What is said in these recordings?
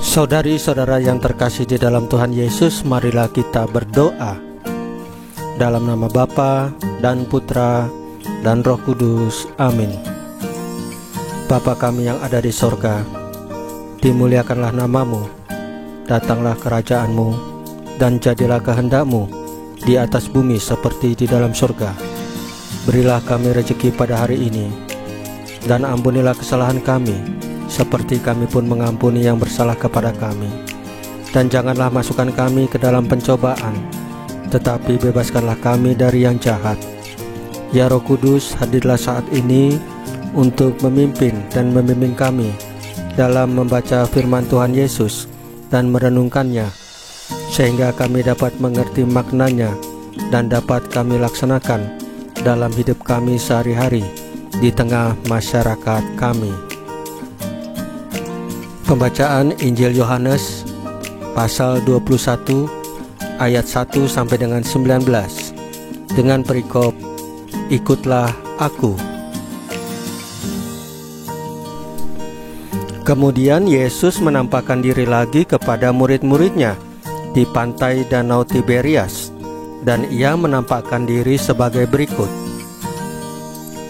Saudari-saudara yang terkasih di dalam Tuhan Yesus, marilah kita berdoa. Dalam nama Bapa dan Putra dan Roh Kudus, amin. Bapa kami yang ada di sorga, dimuliakanlah namamu, datanglah kerajaanmu, dan jadilah kehendak-Mu di atas bumi seperti di dalam sorga. Berilah kami rezeki pada hari ini, dan ampunilah kesalahan kami, seperti kami pun mengampuni yang bersalah kepada kami. Dan janganlah masukkan kami ke dalam pencobaan, tetapi bebaskanlah kami dari yang jahat. Ya Roh Kudus, hadirlah saat ini untuk memimpin dan membimbing kami dalam membaca firman Tuhan Yesus dan merenungkannya, sehingga kami dapat mengerti maknanya dan dapat kami laksanakan dalam hidup kami sehari-hari di tengah masyarakat kami. Pembacaan Injil Yohanes pasal 21 ayat 1 sampai dengan 19 dengan perikop ikutlah aku. Kemudian Yesus menampakkan diri lagi kepada murid-muridnya di pantai Danau Tiberias, dan ia menampakkan diri sebagai berikut.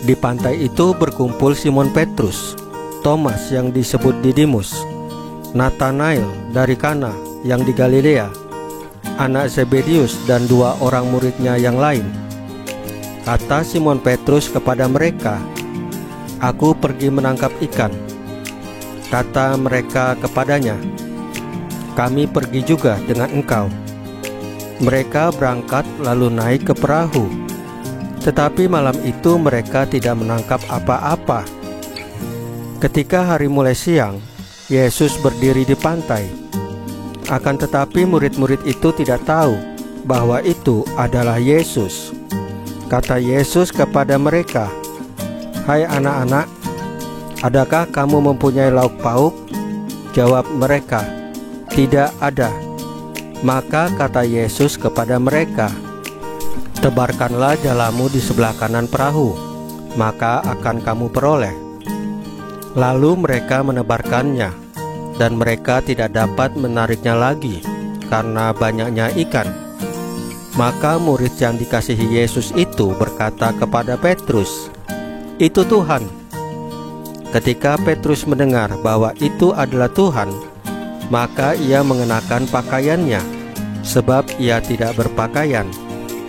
Di pantai itu berkumpul Simon Petrus, Thomas yang disebut Didimus, Nathanael dari Kana yang di Galilea, anak Zebedius, dan dua orang muridnya yang lain. Kata Simon Petrus kepada mereka, "Aku pergi menangkap ikan." Kata mereka kepadanya, "Kami pergi juga dengan engkau." Mereka berangkat lalu naik ke perahu, tetapi malam itu mereka tidak menangkap apa-apa. Ketika hari mulai siang, Yesus berdiri di pantai. Akan tetapi murid-murid itu tidak tahu bahwa itu adalah Yesus. Kata Yesus kepada mereka, "Hai anak-anak, adakah kamu mempunyai lauk pauk?" Jawab mereka, "Tidak ada." Maka kata Yesus kepada mereka, "Tebarkanlah jalamu di sebelah kanan perahu, maka akan kamu peroleh." Lalu mereka menebarkannya, dan mereka tidak dapat menariknya lagi karena banyaknya ikan. Maka murid yang dikasihi Yesus itu berkata kepada Petrus, "Itu Tuhan." Ketika Petrus mendengar bahwa itu adalah Tuhan, maka ia mengenakan pakaiannya, sebab ia tidak berpakaian,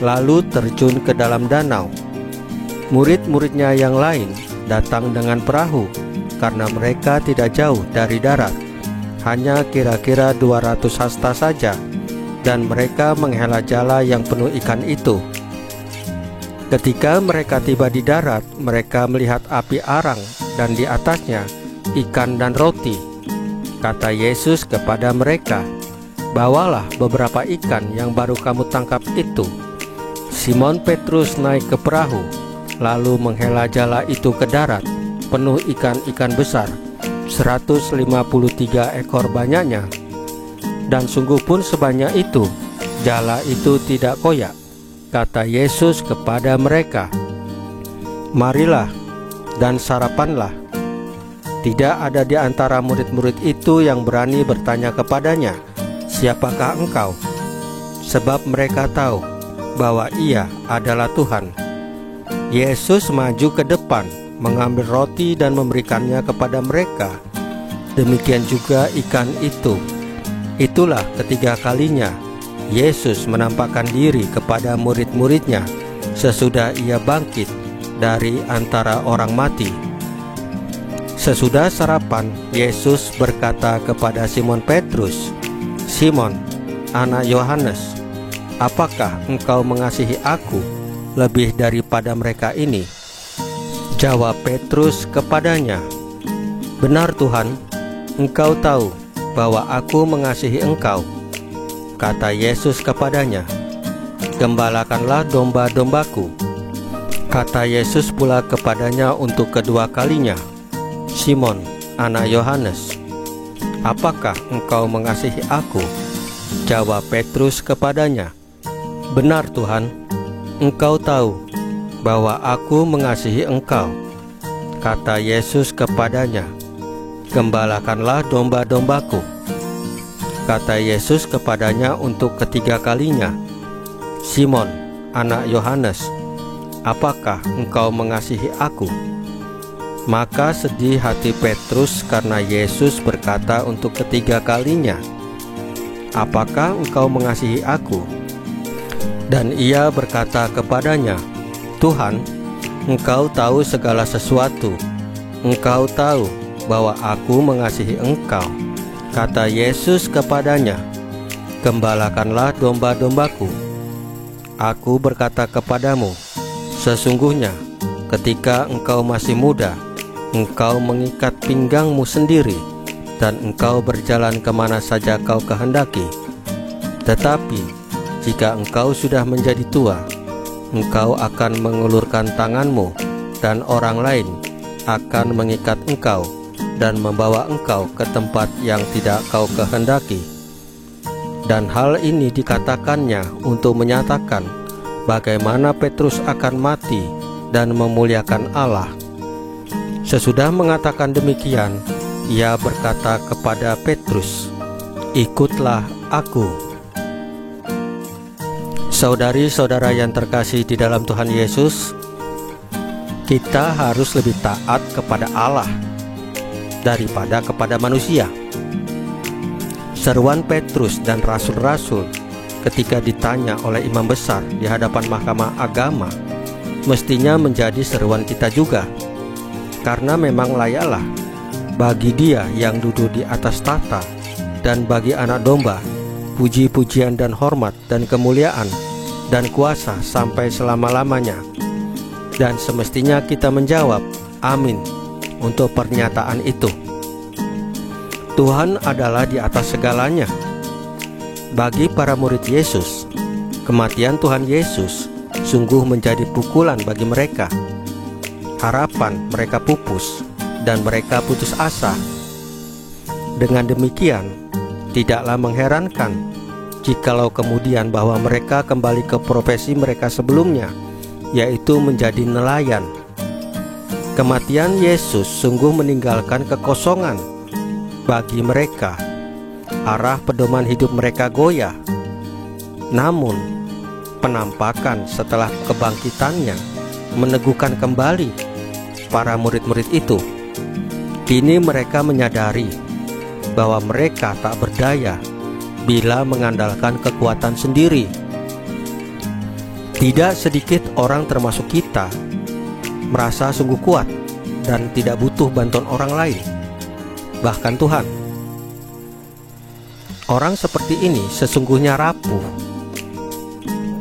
lalu terjun ke dalam danau. Murid-muridnya yang lain datang dengan perahu, karena mereka tidak jauh dari darat, hanya kira-kira 200 hasta saja, dan mereka menghela jala yang penuh ikan itu. Ketika mereka tiba di darat, mereka melihat api arang dan di atasnya ikan dan roti. Kata Yesus kepada mereka, "Bawalah beberapa ikan yang baru kamu tangkap itu." Simon Petrus naik ke perahu, lalu menghela jala itu ke darat, penuh ikan-ikan besar, 153 ekor banyaknya. Dan sungguh pun sebanyak itu, jala itu tidak koyak. Kata Yesus kepada mereka, "Marilah dan sarapanlah." Tidak ada di antara murid-murid itu yang berani bertanya kepadanya, "Siapakah engkau?" Sebab mereka tahu bahwa ia adalah Tuhan. Yesus maju ke depan, mengambil roti dan memberikannya kepada mereka. Demikian juga ikan itu. Itulah ketiga kalinya Yesus menampakkan diri kepada murid-muridnya sesudah ia bangkit dari antara orang mati. Sesudah sarapan, Yesus berkata kepada Simon Petrus, "Simon, anak Yohanes, apakah engkau mengasihi aku lebih daripada mereka ini?" Jawab Petrus kepadanya, "Benar Tuhan, engkau tahu bahwa aku mengasihi engkau." Kata Yesus kepadanya, "Gembalakanlah domba-dombaku." Kata Yesus pula kepadanya untuk kedua kalinya, "Simon, anak Yohanes, apakah engkau mengasihi aku?" Jawab Petrus kepadanya, "Benar Tuhan, engkau tahu bahwa aku mengasihi engkau." Kata Yesus kepadanya, "Gembalakanlah domba-dombaku." Kata Yesus kepadanya untuk ketiga kalinya, "Simon, anak Yohanes, apakah engkau mengasihi aku?" Maka sedih hati Petrus karena Yesus berkata untuk ketiga kalinya, "Apakah engkau mengasihi aku?" Dan ia berkata kepadanya, "Tuhan, engkau tahu segala sesuatu. Engkau tahu bahwa aku mengasihi engkau." Kata Yesus kepadanya, "Gembalakanlah domba-dombaku. Aku berkata kepadamu, sesungguhnya ketika engkau masih muda, engkau mengikat pinggangmu sendiri, dan engkau berjalan kemana saja kau kehendaki. Tetapi jika engkau sudah menjadi tua, engkau akan mengulurkan tanganmu, dan orang lain akan mengikat engkau dan membawa engkau ke tempat yang tidak kau kehendaki." Dan hal ini dikatakannya untuk menyatakan bagaimana Petrus akan mati dan memuliakan Allah. Sesudah mengatakan demikian, ia berkata kepada Petrus, "Ikutlah aku." Saudari-saudara yang terkasih di dalam Tuhan Yesus, kita harus lebih taat kepada Allah daripada kepada manusia. Seruan Petrus dan rasul-rasul ketika ditanya oleh imam besar di hadapan mahkamah agama mestinya menjadi seruan kita juga, karena memang layaklah bagi Dia yang duduk di atas tahta dan bagi Anak Domba puji-pujian dan hormat dan kemuliaan dan kuasa sampai selama-lamanya. Dan semestinya kita menjawab amin untuk pernyataan itu. Tuhan adalah di atas segalanya. Bagi para murid Yesus, kematian Tuhan Yesus sungguh menjadi pukulan bagi mereka. Harapan mereka pupus dan mereka putus asa. Dengan demikian, tidaklah mengherankan jikalau kemudian bahwa mereka kembali ke profesi mereka sebelumnya, yaitu menjadi nelayan. Kematian Yesus sungguh meninggalkan kekosongan bagi mereka. Arah pedoman hidup mereka goyah. Namun, penampakan setelah kebangkitannya meneguhkan kembali para murid-murid itu. Kini mereka menyadari bahwa mereka tak berdaya bila mengandalkan kekuatan sendiri. Tidak sedikit orang termasuk kita merasa sungguh kuat dan tidak butuh bantuan orang lain, bahkan Tuhan. Orang seperti ini sesungguhnya rapuh.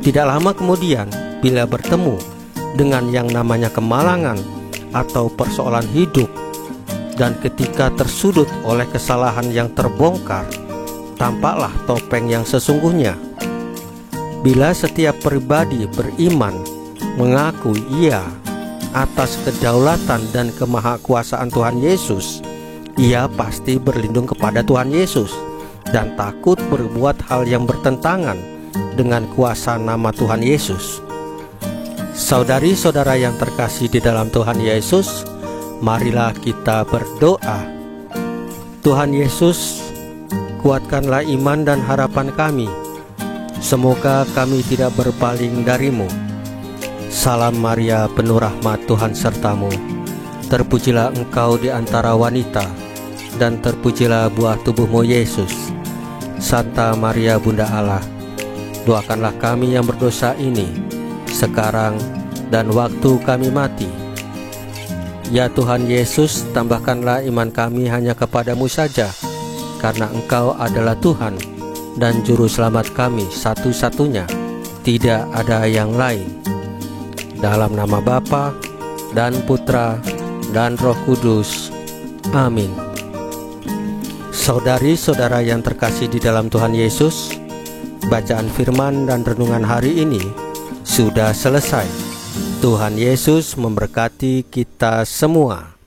Tidak lama kemudian, bila bertemu dengan yang namanya kemalangan atau persoalan hidup, dan ketika tersudut oleh kesalahan yang terbongkar, tampaklah topeng yang sesungguhnya. Bila setiap pribadi beriman mengakui ia atas kedaulatan dan kemahakuasaan Tuhan Yesus, ia pasti berlindung kepada Tuhan Yesus dan takut berbuat hal yang bertentangan dengan kuasa nama Tuhan Yesus. Saudari-saudara yang terkasih di dalam Tuhan Yesus, marilah kita berdoa. Tuhan Yesus, kuatkanlah iman dan harapan kami. Semoga kami tidak berpaling darimu. Salam Maria, penuh rahmat, Tuhan sertamu. Terpujilah engkau di antara wanita, dan terpujilah buah tubuhmu Yesus. Santa Maria Bunda Allah, doakanlah kami yang berdosa ini, sekarang dan waktu kami mati. Ya Tuhan Yesus, tambahkanlah iman kami hanya kepadamu saja, karena Engkau adalah Tuhan dan Juru Selamat kami satu-satunya, tidak ada yang lain. Dalam nama Bapa dan Putra dan Roh Kudus. Amin. Saudari-saudara yang terkasih di dalam Tuhan Yesus, bacaan firman dan renungan hari ini sudah selesai. Tuhan Yesus memberkati kita semua.